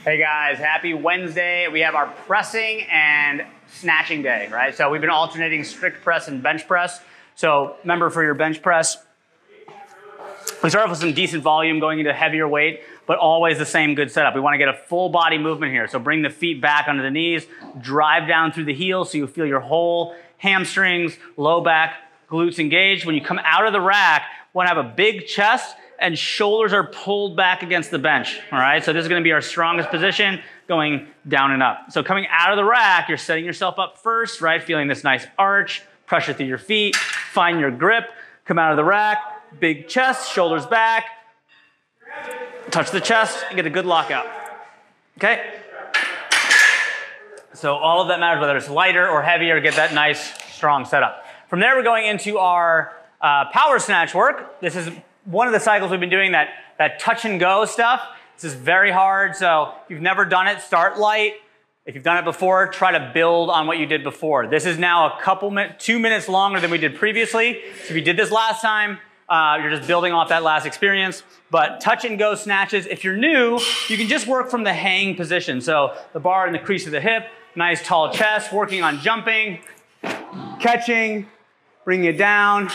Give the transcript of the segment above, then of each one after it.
Hey guys, happy Wednesday. We have our pressing and snatching day, right? So we've been alternating strict press and bench press. So remember, for your bench press, we start off with some decent volume going into heavier weight, but always the same good setup. We want to get a full body movement here. So bring the feet back under the knees, drive down through the heels so you feel your whole hamstrings, low back, glutes engaged. When you come out of the rack, you want to have a big chest and shoulders are pulled back against the bench, all right? So this is gonna be our strongest position going down and up. So coming out of the rack, you're setting yourself up first, right? Feeling this nice arch, pressure through your feet, find your grip, come out of the rack, big chest, shoulders back, touch the chest and get a good lockout, okay? So all of that matters, whether it's lighter or heavier, get that nice, strong setup. From there, we're going into our power snatch work. This is one of the cycles we've been doing, that touch and go stuff. This is very hard, so if you've never done it, start light. If you've done it before, try to build on what you did before. This is now 2 minutes longer than we did previously. So if you did this last time, you're just building off that last experience. But touch and go snatches, if you're new, you can just work from the hang position. So the bar in the crease of the hip, nice tall chest, working on jumping, catching, bringing it down,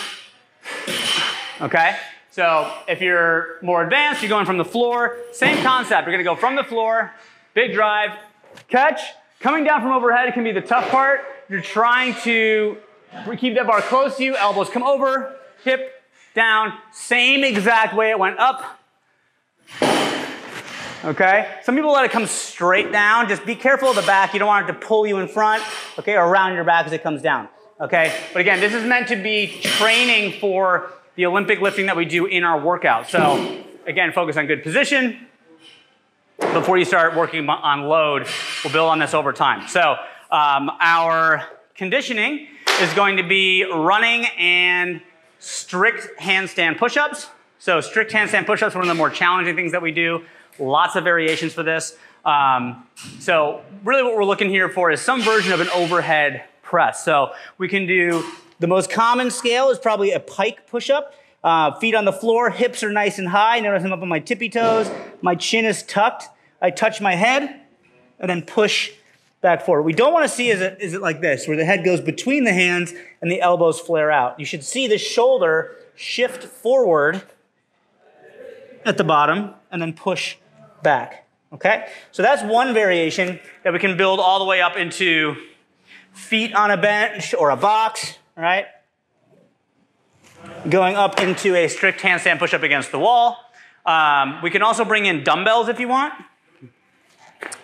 okay? So if you're more advanced, you're going from the floor, same concept. You're gonna go from the floor, big drive, catch. Coming down from overhead can be the tough part. You're trying to keep that bar close to you, elbows come over, hip down, same exact way it went up. Okay, some people let it come straight down. Just be careful of the back. You don't want it to pull you in front, okay, or around your back as it comes down, okay? But again, this is meant to be training for the Olympic lifting that we do in our workout. So again, focus on good position. Before you start working on load, we'll build on this over time. So our conditioning is going to be running and strict handstand push-ups. So strict handstand push-ups are one of the more challenging things that we do. Lots of variations for this. So really what we're looking here for is some version of an overhead press. So we can do, the most common scale is probably a pike push-up. Feet on the floor, hips are nice and high. Notice I'm up on my tippy toes. My chin is tucked. I touch my head and then push back forward. What we don't want to see is it like this, where the head goes between the hands and the elbows flare out. You should see the shoulder shift forward at the bottom and then push back, okay? So that's one variation that we can build all the way up into feet on a bench or a box, right? Going up into a strict handstand push-up against the wall. We can also bring in dumbbells if you want.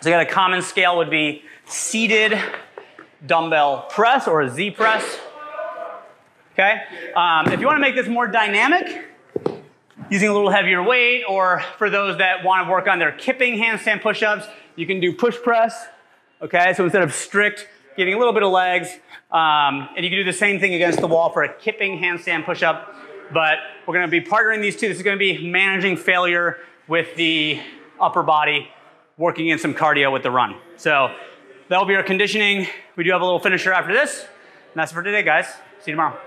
So you got a common scale would be seated dumbbell press or a Z press, okay? If you want to make this more dynamic, using a little heavier weight, or for those that want to work on their kipping handstand push-ups, you can do push press, okay? So instead of strict, getting a little bit of legs, and you can do the same thing against the wall for a kipping handstand push-up, but we're gonna be partnering these two. This is gonna be managing failure with the upper body, working in some cardio with the run. So that'll be our conditioning. We do have a little finisher after this, and that's it for today, guys. See you tomorrow.